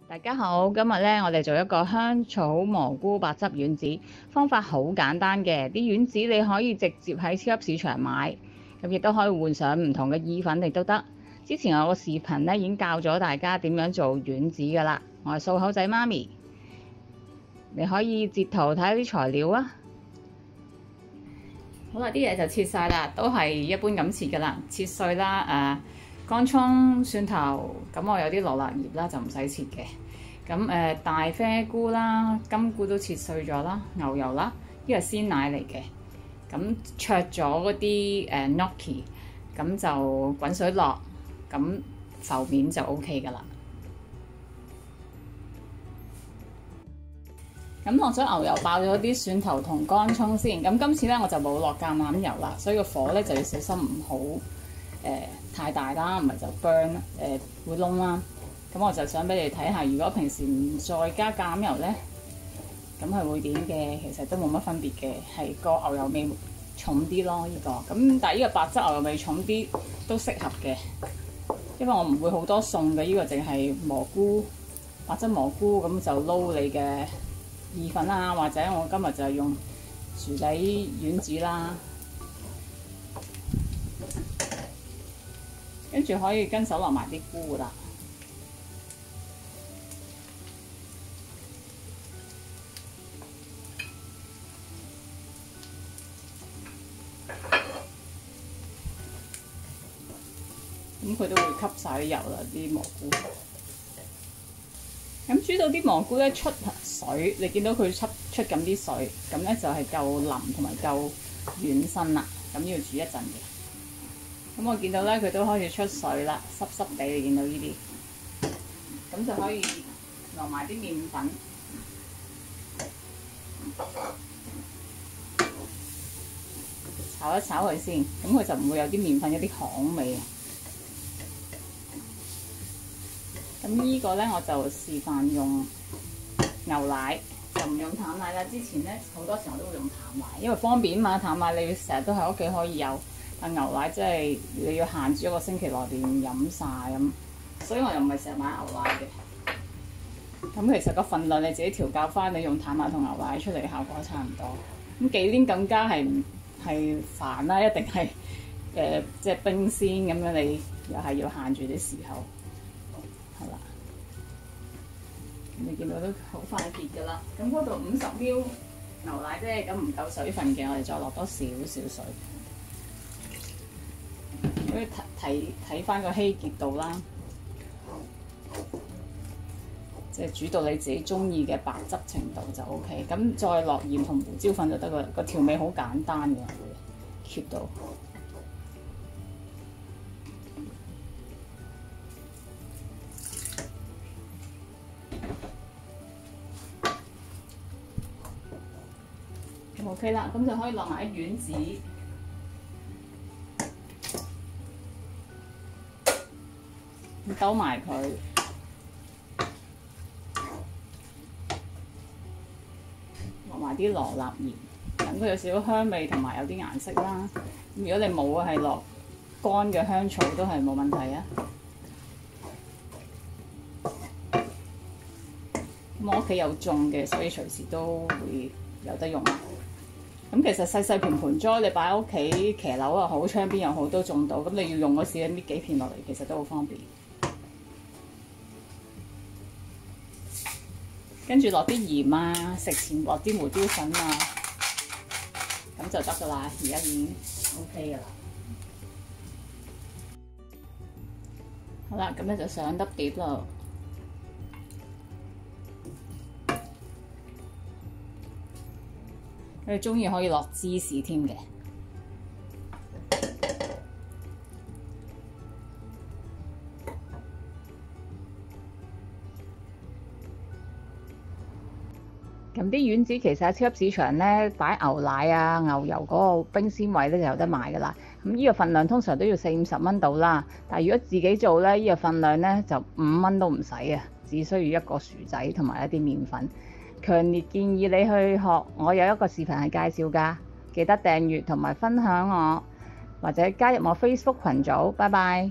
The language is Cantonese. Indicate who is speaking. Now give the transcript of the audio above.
Speaker 1: 大家好，今日咧我哋做一個香草蘑菇白汁丸子，方法好簡單嘅。啲丸子你可以直接喺超級市場買，咁亦都可以換上唔同嘅意粉亦都得。之前我個視頻咧已經教咗大家點樣做丸子噶啦，我係漱口仔媽咪，你可以截圖睇下啲材料啊。好啦，啲嘢就切晒啦，都係一般咁切噶啦，切碎啦，乾葱、蒜頭，咁我有啲羅勒葉啦，就唔使切嘅。咁大啡菇啦、金菇都切碎咗啦，牛油啦，呢個係鮮奶嚟嘅。咁灼咗嗰啲gnocchi，咁就滾水落，咁浮面就 OK 噶啦。咁落咗牛油，爆咗啲蒜頭同乾葱先。咁今次咧我就冇落橄欖油啦，所以個火咧就要小心唔好太大啦，唔係就 burn 會燶啦。咁我就想俾你睇下，如果平時唔再加橄欖油咧，咁係會點嘅？其實都冇乜分別嘅，係個牛油味重啲咯。呢個咁，但係呢個白汁牛油味重啲都適合嘅，因為我唔會好多餸嘅。呢個淨係蘑菇白汁蘑菇，咁就撈你嘅意粉啊，或者我今日就係用薯仔丸子啦，跟住可以跟手落埋啲菇啦。咁佢都會吸晒啲油啦，啲蘑菇。咁煮到啲蘑菇咧出水，你見到佢出緊啲水，咁咧就係夠腍同埋夠軟身啦。咁要煮一陣嘅。咁我見到咧佢都開始出水啦，濕濕地，你見到呢啲，咁就可以落埋啲麵粉，炒一炒佢先，咁佢就唔會有啲麵粉有啲香味。咁呢個咧我就示範用牛奶，就唔用淡奶啦。之前咧好多時我都會用淡奶，因為方便嘛。淡奶你成日都喺屋企可以有，但牛奶即係你要限住一個星期內邊飲晒咁，所以我又唔係成日買牛奶嘅。咁其實個份量你自己調校翻，你用淡奶同牛奶出嚟效果差唔多。咁忌廉更加係煩啦，一定係即係冰鮮咁樣，你又係要限住啲時候。係啦，你見到都好快結㗎啦。咁嗰度50ml牛奶啫，咁唔夠水分嘅，我哋再落多少少水。咁睇翻個稀結度啦，即係煮到你自己中意嘅白汁程度就 OK。咁再落鹽同胡椒粉就得㗎啦。個調味好簡單嘅，會 keep 到。OK 啦，咁就可以落埋啲丸子，兜埋佢，落埋啲羅勒葉，等佢有少少香味同埋有啲顏色啦。如果你冇啊，係落乾嘅香草都係冇問題啊。咁我屋企有種嘅，所以隨時都會有得用。咁其實細細盆栽你擺喺屋企騎樓又好，窗邊又好都種到。咁你要用嗰時搣幾片落嚟，其實都好方便。跟住落啲鹽啊，食前落啲胡椒粉啊，咁就得㗎啦。而家已經 OK 㗎啦。好啦，咁咧就上粒碟咯。你中意可以落芝士添嘅。咁啲丸子其實喺超級市場咧擺牛奶啊、牛油嗰個冰鮮位咧就有得賣㗎啦。咁呢個份量通常都要40-50蚊到啦。但係如果自己做咧，呢個份量咧就5蚊都唔使啊，只需要一個薯仔同埋一啲麵粉。強烈建議你去學，我有一個視頻係介紹㗎，記得訂閱同埋分享我，或者加入我 Facebook 群組。拜拜。